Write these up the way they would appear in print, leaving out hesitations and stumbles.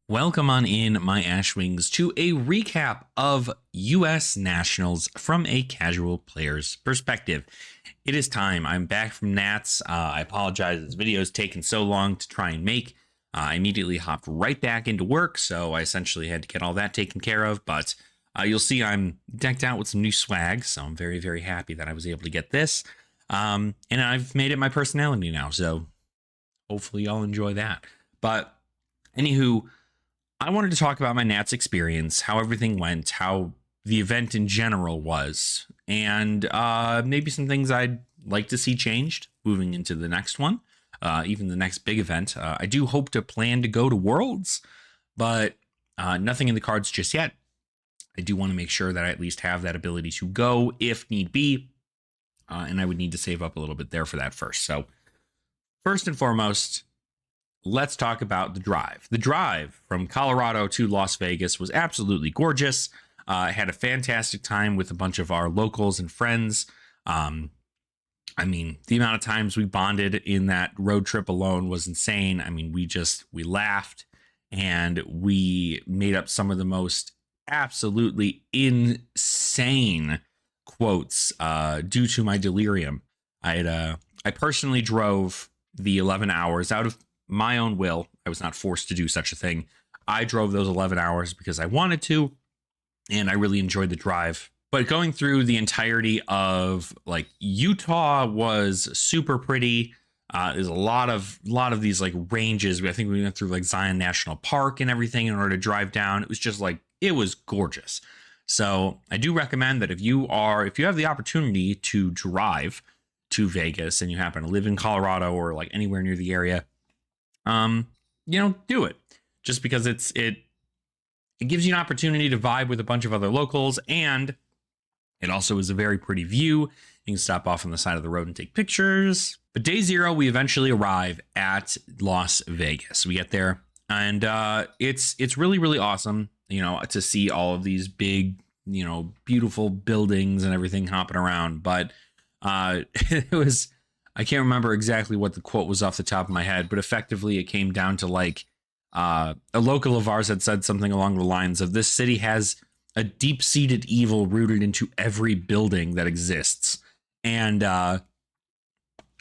Welcome on in, my Ashwings, to a recap of U.S. Nationals from a casual player's perspective. It is time. I'm back from Nats. I apologize. This video has taken so long to try and make. I immediately hopped right back into work, so I essentially had to get all that taken care of. But you'll see I'm decked out with some new swag, so I'm very, very happy that I was able to get this. And I've made it my personality now, so hopefully y'all enjoy that. But anywho, I wanted to talk about my Nats experience, how everything went, how the event in general was, and maybe some things I'd like to see changed moving into the next one, even the next big event. I do hope to plan to go to Worlds, but nothing in the cards just yet. I do want to make sure that I at least have that ability to go if need be, and I would need to save up a little bit there for that first. So first and foremost, let's talk about the drive. The drive from Colorado to Las Vegas was absolutely gorgeous. I had a fantastic time with a bunch of our locals and friends. I mean, the amount of times we bonded in that road trip alone was insane. I mean, we laughed and we made up some of the most absolutely insane quotes due to my delirium. I personally drove the 11 hours out of my own will. I was not forced to do such a thing. I drove those 11 hours because I wanted to, and I really enjoyed the drive. But going through the entirety of like Utah was super pretty. There's a lot of these like ranges. I think we went through like Zion National Park and everything in order to drive down. It was just like, it was gorgeous. So I do recommend that if you have the opportunity to drive to Vegas and you happen to live in Colorado or like anywhere near the area, do it just because it gives you an opportunity to vibe with a bunch of other locals, and it also is a very pretty view. You can stop off on the side of the road and take pictures. But day zero, we eventually arrive at Las Vegas. We get there, and it's really, really awesome, to see all of these big, beautiful buildings and everything hopping around. But it was, I can't remember exactly what the quote was off the top of my head, but effectively it came down to like a local of ours had said something along the lines of, this city has a deep-seated evil rooted into every building that exists. And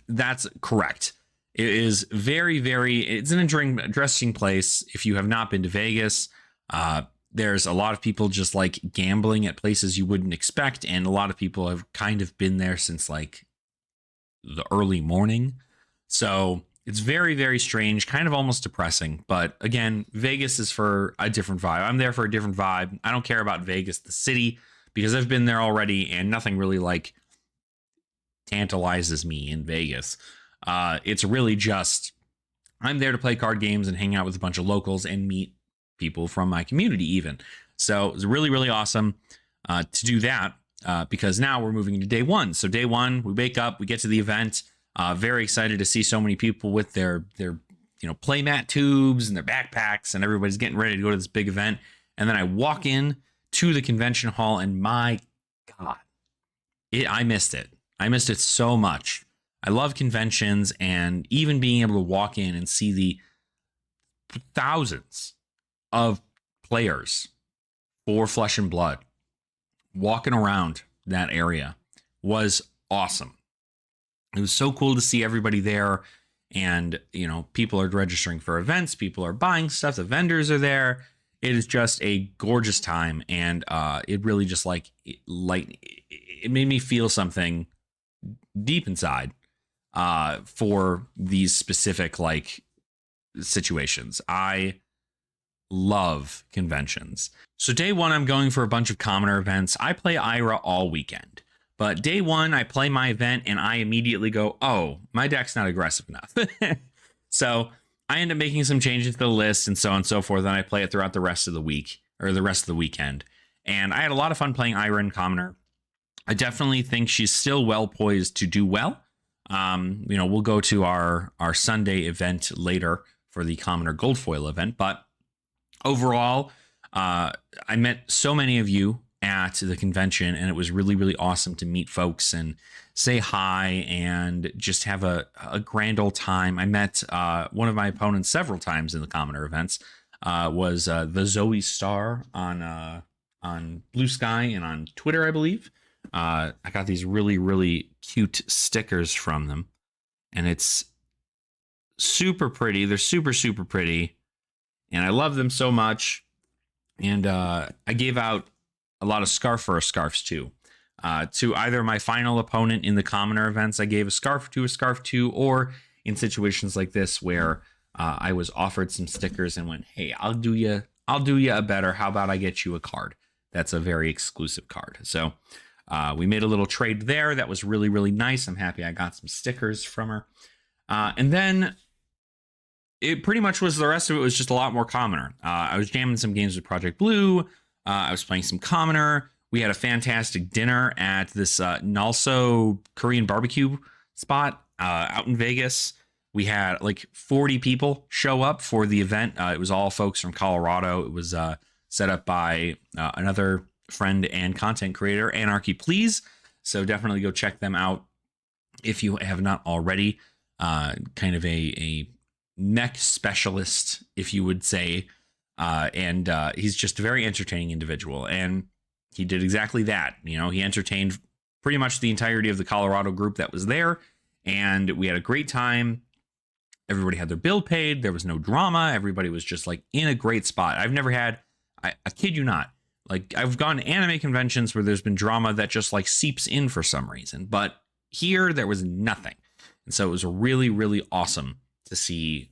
that's correct. It is very, it's an interesting place. If you have not been to Vegas, there's a lot of people just like gambling at places you wouldn't expect. And a lot of people have kind of been there since like the early morning. So it's very, very strange, kind of almost depressing. But again, Vegas is for a different vibe. I'm there for a different vibe. I don't care about Vegas, the city, because I've been there already and nothing really like tantalizes me in Vegas. It's really just, I'm there to play card games and hang out with a bunch of locals and meet people from my community even. So it's really, really awesome to do that. Because now we're moving into day one. So day one, we wake up, we get to the event. Very excited to see so many people with their playmat tubes and their backpacks, and everybody's getting ready to go to this big event. And then I walk in to the convention hall, and my God, I missed it. I missed it so much. I love conventions, and even being able to walk in and see the thousands of players for Flesh and Blood walking around that area was awesome. It was so cool to see everybody there, and people are registering for events, people are buying stuff, the vendors are there. It is just a gorgeous time, and it really just it made me feel something deep inside for these specific situations. I love conventions. So day one, I'm going for a bunch of commoner events. I play Ira all weekend, but day one, I play my event and I immediately go, oh, my deck's not aggressive enough. So I end up making some changes to the list and so on and so forth. And I play it throughout the rest of the week or the rest of the weekend. And I had a lot of fun playing Ira and commoner. I definitely think she's still well poised to do well. We'll go to our Sunday event later for the commoner gold foil event, but overall, I met so many of you at the convention, and it was really, really awesome to meet folks and say hi and just have a grand old time. I met one of my opponents several times in the commoner events, was the Zoe Star on BlueSky and on Twitter, I believe. I got these really, really cute stickers from them, and it's super pretty. They're super, super pretty, and I love them so much. And I gave out a lot of scarves too. To either my final opponent in the commoner events, I gave a scarf to, or in situations like this where I was offered some stickers and went, "Hey, I'll do you a better. How about I get you a card? That's a very exclusive card." So we made a little trade there. That was really, really nice. I'm happy I got some stickers from her. And then it pretty much was, the rest of it was just a lot more commoner. I was jamming some games with Project Blue. I was playing some commoner. We had a fantastic dinner at this Nalso Korean barbecue spot out in Vegas. We had like 40 people show up for the event. It was all folks from Colorado. It was set up by another friend and content creator, Anarchy Please. So definitely go check them out if you have not already. Kind of a mech specialist, if you would say. And he's just a very entertaining individual. And he did exactly that. You know, he entertained pretty much the entirety of the Colorado group that was there. And we had a great time. Everybody had their bill paid. There was no drama. Everybody was just like in a great spot. I've never had, I kid you not, like I've gone to anime conventions where there's been drama that just like seeps in for some reason. But here there was nothing. And so it was really, really awesome to see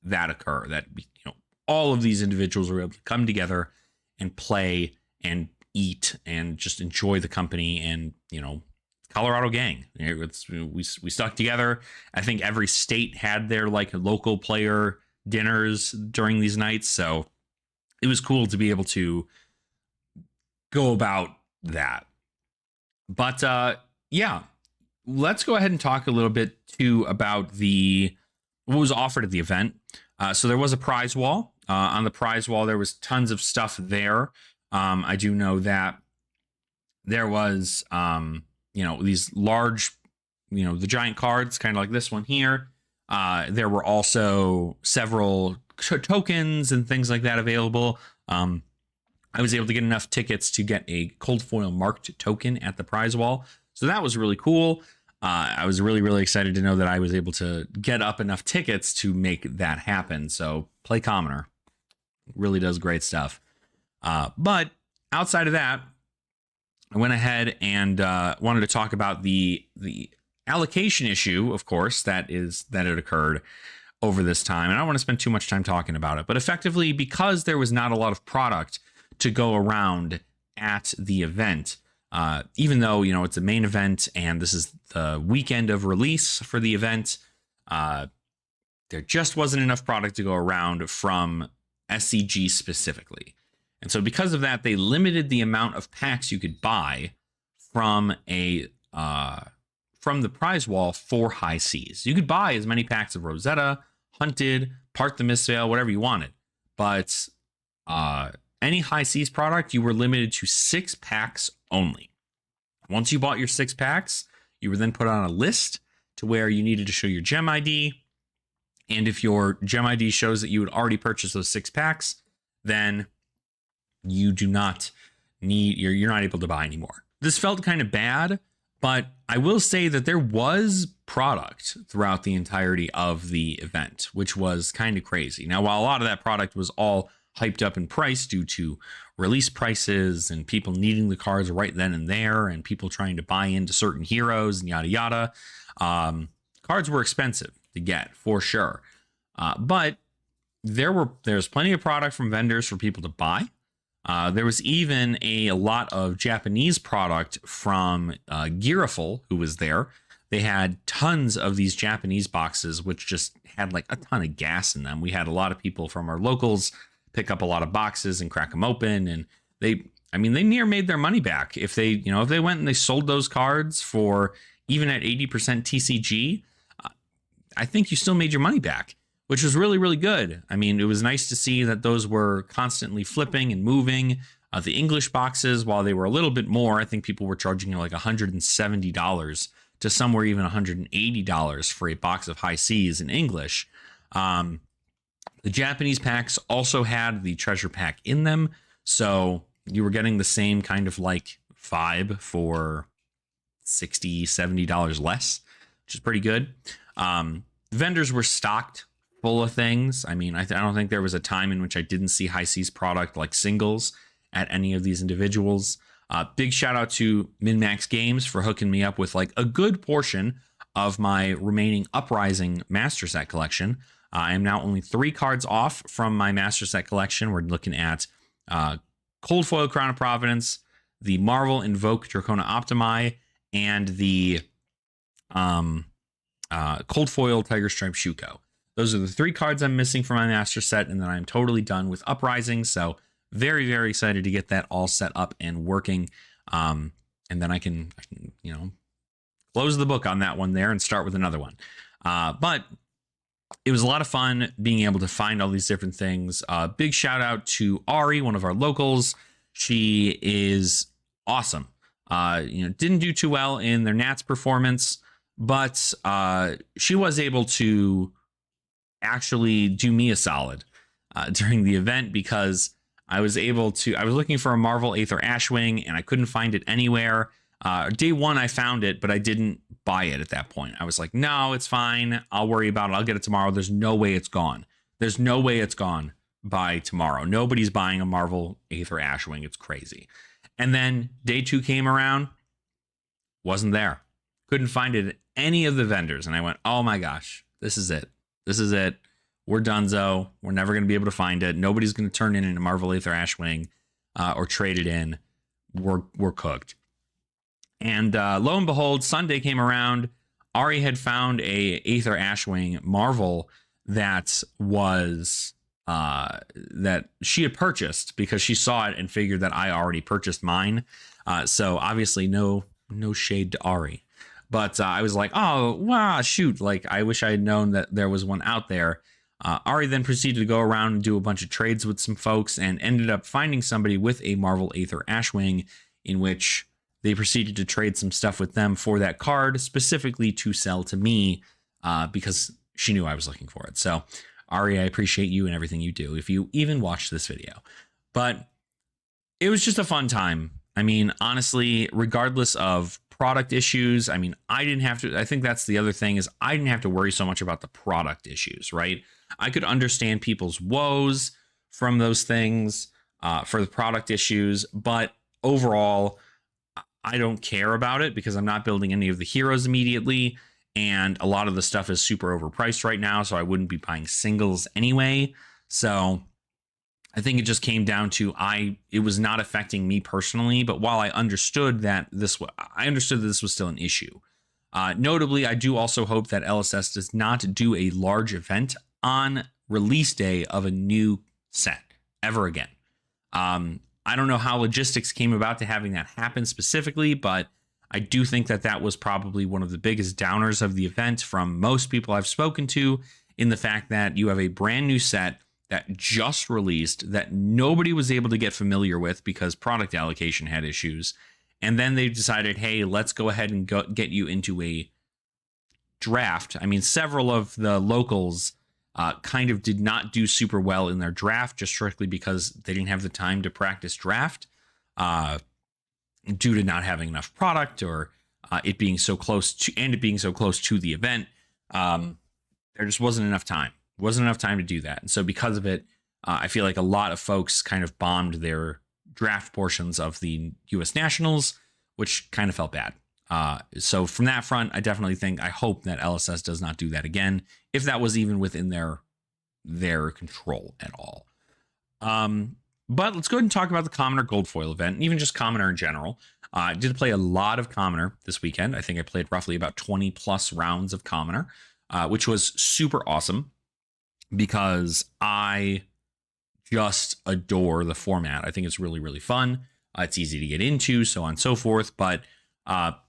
that occur, that, you know, all of these individuals were able to come together and play and eat and just enjoy the company. And, you know, Colorado gang, we stuck together. I think every state had their like local player dinners during these nights. So it was cool to be able to go about that. But yeah, let's go ahead and talk a little bit too about what was offered at the event. So there was a prize wall. On the prize wall, there was tons of stuff there. I do know that there was, you know, these large, you know, the giant cards, kind of like this one here. There were also several tokens and things like that available. I was able to get enough tickets to get a cold foil marked token at the prize wall. So that was really cool. I was really, really excited to know that I was able to get up enough tickets to make that happen. So play commoner. Really does great stuff. But outside of that, I went ahead and wanted to talk about the allocation issue, of course, that had occurred over this time. And I don't want to spend too much time talking about it. But effectively, because there was not a lot of product to go around at the event, even though, you know, it's a main event and this is the weekend of release for the event, there just wasn't enough product to go around from SCG specifically. And so because of that, they limited the amount of packs you could buy from the prize wall for high seas. You could buy as many packs of Rosetta, Hunted, Part the Mistveil, whatever you wanted. But any high seas product, you were limited to 6 packs only. Once you bought your 6 packs, you were then put on a list to where you needed to show your gem ID. And if your gem ID shows that you had already purchased those 6 packs, then you do not need, you're not able to buy anymore. This felt kind of bad, but I will say that there was product throughout the entirety of the event, which was kind of crazy. Now, while a lot of that product was all hyped up in price due to release prices and people needing the cards right then and there and people trying to buy into certain heroes and yada yada, cards were expensive to get for sure. But there's plenty of product from vendors for people to buy. There was even a lot of Japanese product from Gearful, who was there. They had tons of these Japanese boxes, which just had like a ton of gas in them. We had a lot of people from our locals pick up a lot of boxes and crack them open, and they near made their money back. If they went and they sold those cards for even at 80% TCG, I think you still made your money back, which was really, really good. I mean, it was nice to see that those were constantly flipping and moving. The English boxes, while they were a little bit more, I think people were charging like $170 to somewhere even $180 for a box of high seas in English. The Japanese packs also had the treasure pack in them, so you were getting the same kind of like vibe for $60-$70 less, which is pretty good. Vendors were stocked full of things. I mean, I don't think there was a time in which I didn't see High Seas product like singles at any of these individuals. Big shout out to MinMax Games for hooking me up with like a good portion of my remaining Uprising Master Set collection. I am now only 3 cards off from my Master Set collection. We're looking at Cold Foil Crown of Providence, the Marvel Invoke Dracona Optimi, and the Cold Foil Tiger Stripe Shuko. Those are the 3 cards I'm missing from my Master Set, and then I'm totally done with Uprising. So very, very excited to get that all set up and working. And then I can, you know, close the book on that one there and start with another one. But it was a lot of fun being able to find all these different things. Big shout out to Ari, one of our locals. She is awesome. Didn't do too well in their Nats performance, but she was able to actually do me a solid during the event, because I was looking for a Marvel Aether Ashwing and I couldn't find it anywhere. Day one, I found it, but I didn't buy it at that point. I was like, no, it's fine. I'll worry about it. I'll get it tomorrow. There's no way it's gone. There's no way it's gone by tomorrow. Nobody's buying a Marvel Aether Ashwing. It's crazy. And then day 2 came around, wasn't there. Couldn't find it at any of the vendors. And I went, oh my gosh, this is it. This is it. We're donezo. We're never going to be able to find it. Nobody's going to turn in a Marvel Aether Ashwing or trade it in. We're cooked. And lo and behold, Sunday came around. Ari had found a Aether Ashwing Marvel that was that she had purchased because she saw it and figured that I already purchased mine. So obviously no shade to Ari. But I was like, oh, wow, shoot. Like, I wish I had known that there was one out there. Ari then proceeded to go around and do a bunch of trades with some folks and ended up finding somebody with a Marvel Aether Ashwing, in which they proceeded to trade some stuff with them for that card, specifically to sell to me because she knew I was looking for it. So, Ari, I appreciate you and everything you do, if you even watch this video. But it was just a fun time. I mean, honestly, regardless of product issues, I mean, I didn't have to. I think that's the other thing, is I didn't have to worry so much about the product issues, right? I could understand people's woes from those things for the product issues, but overall, I don't care about it because I'm not building any of the heroes immediately, and a lot of the stuff is super overpriced right now, so I wouldn't be buying singles anyway. So I think it just came down to it was not affecting me personally, but while I understood that this was still an issue. Notably, I do also hope that LSS does not do a large event on release day of a new set ever again. I don't know how logistics came about to having that happen specifically, but I do think that was probably one of the biggest downers of the event from most people I've spoken to, in the fact that you have a brand new set that just released that nobody was able to get familiar with because product allocation had issues. And then they decided, hey, let's go ahead and get you into a draft. I mean, several of the locals kind of did not do super well in their draft, just strictly because they didn't have the time to practice draft due to not having enough product, or it being so close to the event. There just wasn't enough time. Wasn't enough time to do that. And so because of it, I feel like a lot of folks kind of bombed their draft portions of the U.S. Nationals, which kind of felt bad. So from that front, I hope that LSS does not do that again, if that was even within their control at all. But let's go ahead and talk about the Commoner Gold Foil event, and even just Commoner in general. I did play a lot of Commoner this weekend. I think I played roughly about 20 plus rounds of Commoner, which was super awesome because I just adore the format. I think it's really, really fun. It's easy to get into, so on and so forth. But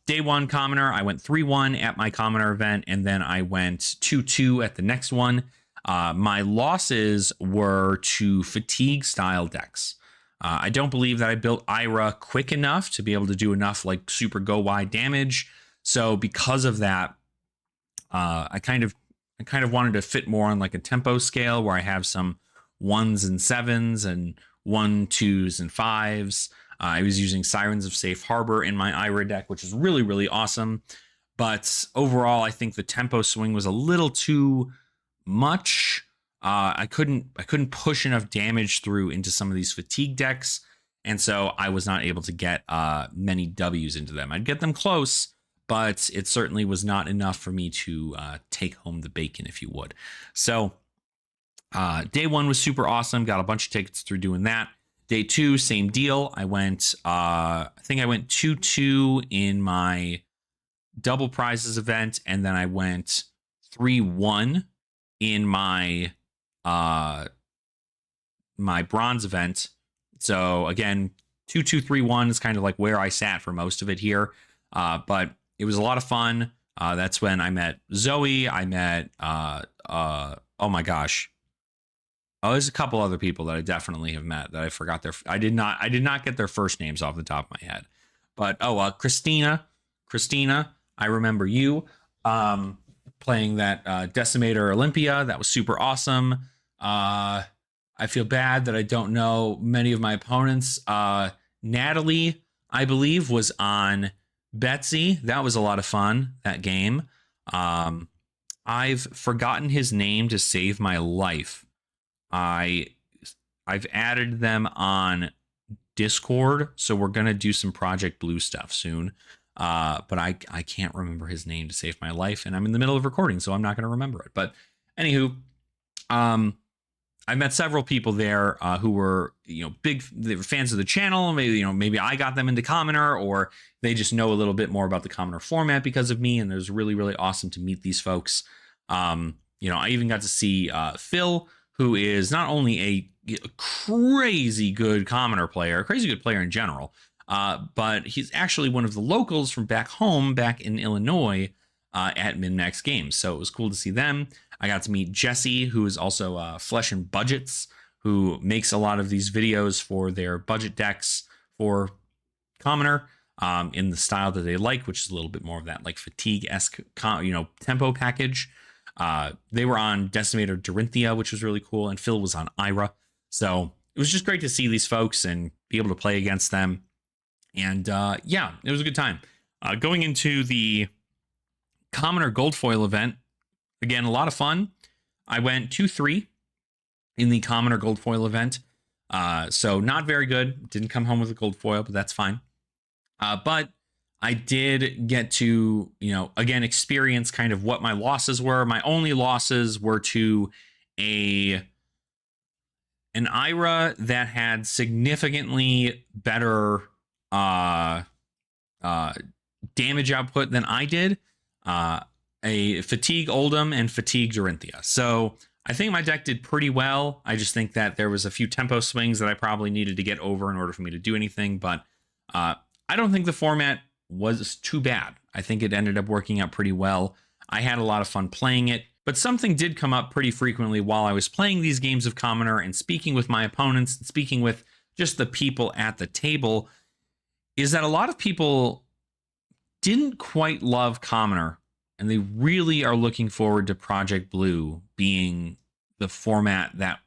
day one Commoner, I went 3-1 at my Commoner event, and then I went 2-2 at the next one. My losses were to fatigue style decks. I don't believe that I built Ira quick enough to be able to do enough like super go wide damage. So because of that, I kind of I kind of wanted to fit more on like a tempo scale where I have some 1s and 7s and 1, 2s, and 5s. I was using Sirens of Safe Harbor in my Ira deck, which is really, really awesome. But overall, I think the tempo swing was a little too much. I couldn't push enough damage through into some of these fatigue decks, and so I was not able to get many W's into them. I'd get them close, but it certainly was not enough for me to take home the bacon, if you would. So day 1 was super awesome. Got a bunch of tickets through doing that. Day 2, same deal. I went, I think I went 2-2 in my double prizes event, and then I went 3-1 in my my bronze event. So again, 2-2-3-1 is kind of like where I sat for most of it here. But it was a lot of fun. That's when I met Zoe. I met oh my gosh. Oh, there's a couple other people that I definitely have met that I forgot their. I did not get their first names off the top of my head. But Christina, I remember you playing that Decimator Olympia. That was super awesome. I feel bad that I don't know many of my opponents. Natalie, I believe, was on Betsy. That was a lot of fun, that game. I've forgotten his name to save my life. I've added them on Discord, so we're gonna do some Project Blue stuff soon. But I can't remember his name to save my life, and I'm in the middle of recording, so I'm not gonna remember it. But anywho, I met several people there who were, big fans of the channel. Maybe I got them into Commoner, or they just know a little bit more about the Commoner format because of me. And it was really, really awesome to meet these folks. I even got to see Phil, who is not only a crazy good Commoner player, a crazy good player in general, but he's actually one of the locals from back home, back in Illinois, at Min-Max Games. So it was cool to see them. I got to meet Jesse, who is also Flesh and Budgets, who makes a lot of these videos for their budget decks for Commoner in the style that they like, which is a little bit more of that like fatigue-esque, tempo package. They were on Decimator Dorinthia, which was really cool, and Phil was on Ira. So it was just great to see these folks and be able to play against them. And yeah, it was a good time. Going into the Commoner Gold Foil event, again, a lot of fun. I went 2-3 in the Commoner Gold Foil event. So not very good. Didn't come home with a gold foil, but that's fine. But I did get to, again, experience kind of what my losses were. My only losses were to an Ira that had significantly better damage output than I did. A Fatigue Oldham and Fatigue Dorinthia. So I think my deck did pretty well. I just think that there was a few tempo swings that I probably needed to get over in order for me to do anything. But I don't think the format was too bad. I think it ended up working out pretty well. I had a lot of fun playing it. But something did come up pretty frequently while I was playing these games of Commoner and speaking with my opponents and speaking with just the people at the table, is that a lot of people didn't quite love Commoner. And they really are looking forward to Project Blue being the format that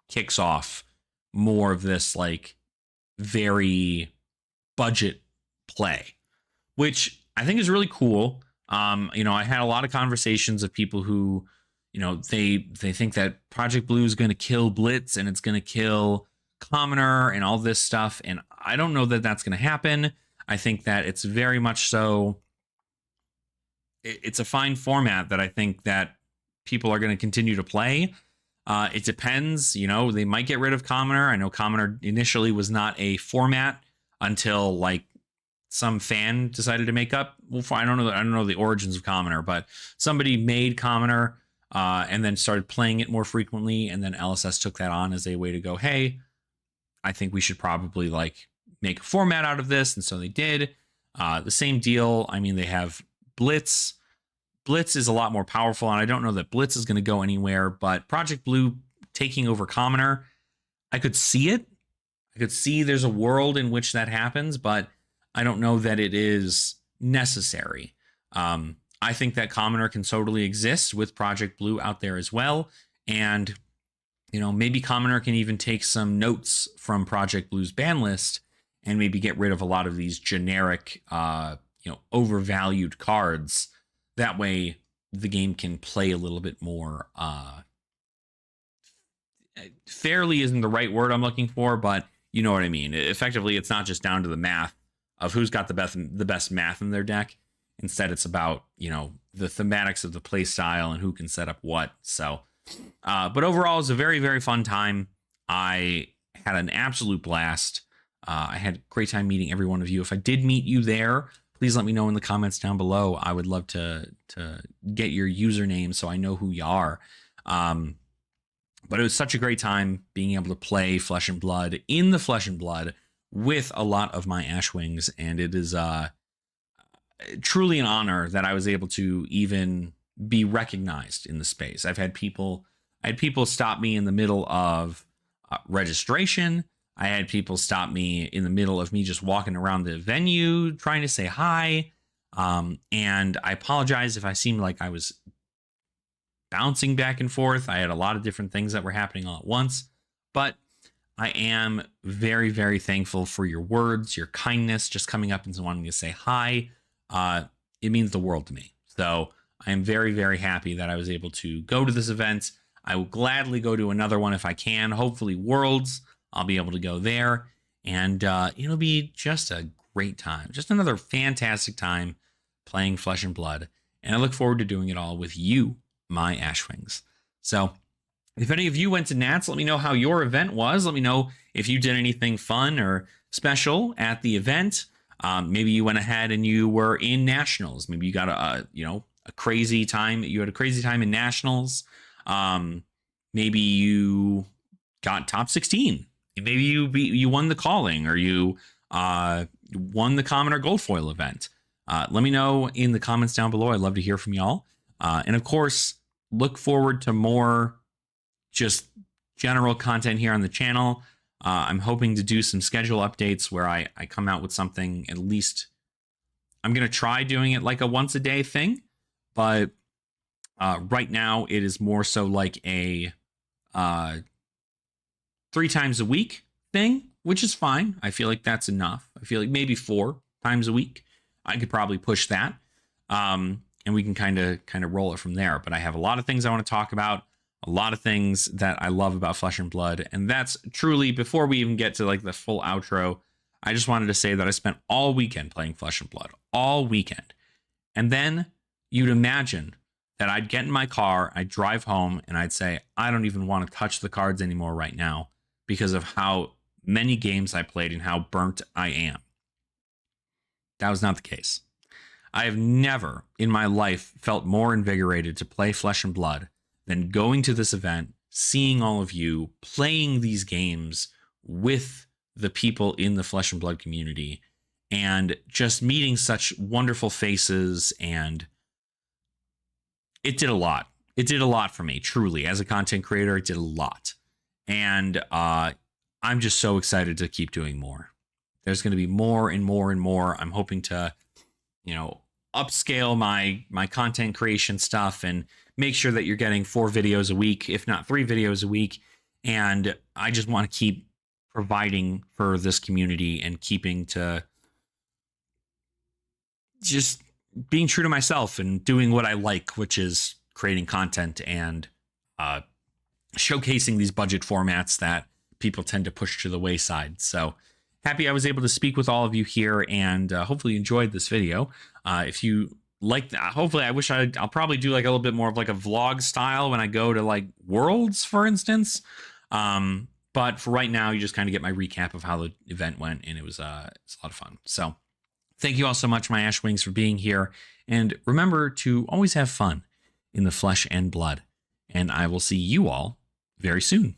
kicks off more of this like very budget play, which I think is really cool. I had a lot of conversations of people who, they think that Project Blue is going to kill Blitz and it's going to kill Commoner and all this stuff. And I don't know that that's going to happen. I think that it's very much so. It's a fine format that I think that people are going to continue to play. It depends, they might get rid of Commoner. I know Commoner initially was not a format until like some fan decided to make up. Well, I don't know the origins of Commoner, but somebody made Commoner and then started playing it more frequently, and then LSS took that on as a way to go, hey, I think we should probably like make a format out of this, and so they did. The same deal. I mean, they have Blitz. Blitz is a lot more powerful, and I don't know that Blitz is going to go anywhere, but Project Blue taking over Commoner, I could see it. I could see there's a world in which that happens, but I don't know that it is necessary. I think that Commoner can totally exist with Project Blue out there as well. And, maybe Commoner can even take some notes from Project Blue's ban list and maybe get rid of a lot of these generic, overvalued cards. That way the game can play a little bit more, fairly isn't the right word I'm looking for, but you know what I mean. Effectively, it's not just down to the math of who's got the best math in their deck. Instead, it's about, the thematics of the play style and who can set up what. So, but overall, it's a very, very fun time. I had an absolute blast. I had a great time meeting every one of you. If I did meet you there, please let me know in the comments down below. I would love to get your username so I know who you are. But it was such a great time being able to play Flesh and Blood in the Flesh and Blood with a lot of my Ashwings, and it is truly an honor that I was able to even be recognized in the space. I had people stop me in the middle of registration. I had people stop me in the middle of me just walking around the venue trying to say hi. And I apologize if I seemed like I was bouncing back and forth. I had a lot of different things that were happening all at once, but I am very, very thankful for your words, your kindness, just coming up and wanting to say hi. It means the world to me. So I am very, very happy that I was able to go to this event. I will gladly go to another one if I can. Hopefully Worlds, I'll be able to go there, and it'll be just a great time. Just another fantastic time playing Flesh and Blood. And I look forward to doing it all with you, my Ashwings. So if any of you went to Nats, let me know how your event was. Let me know if you did anything fun or special at the event. Maybe you went ahead and you were in Nationals. Maybe you got a crazy time. You had a crazy time in Nationals. Maybe you got top 16. Maybe you won the calling, or you won the Common or Gold Foil event. Let me know in the comments down below. I'd love to hear from y'all. And of course, look forward to more just general content here on the channel. I'm hoping to do some schedule updates where I come out with something. At least I'm going to try doing it like a once a day thing. But right now it is more so like a 3 times a week thing, which is fine. I feel like that's enough. I feel like maybe 4 times a week. I could probably push that. And we can kind of roll it from there. But I have a lot of things I want to talk about, a lot of things that I love about Flesh and Blood. And that's truly, before we even get to like the full outro, I just wanted to say that I spent all weekend playing Flesh and Blood, all weekend. And then you'd imagine that I'd get in my car, I'd drive home, and I'd say, I don't even want to touch the cards anymore right now because of how many games I played and how burnt I am. That was not the case. I have never in my life felt more invigorated to play Flesh and Blood than going to this event, seeing all of you playing these games with the people in the Flesh and Blood community, and just meeting such wonderful faces. And it did a lot. It did a lot for me, truly. As a content creator, it did a lot. And I'm just so excited to keep doing more. There's going to be more and more and more. I'm hoping to, upscale my content creation stuff and make sure that you're getting 4 videos a week, if not 3 videos a week. And I just want to keep providing for this community and keeping to just being true to myself and doing what I like, which is creating content and showcasing these budget formats that people tend to push to the wayside. So happy I was able to speak with all of you here, and hopefully you enjoyed this video. If you like that, hopefully I'll probably do like a little bit more of like a vlog style when I go to like Worlds, for instance. But for right now, you just kind of get my recap of how the event went, and it's a lot of fun. So thank you all so much, my Ashwings, for being here. And remember to always have fun in the Flesh and Blood. And I will see you all very soon.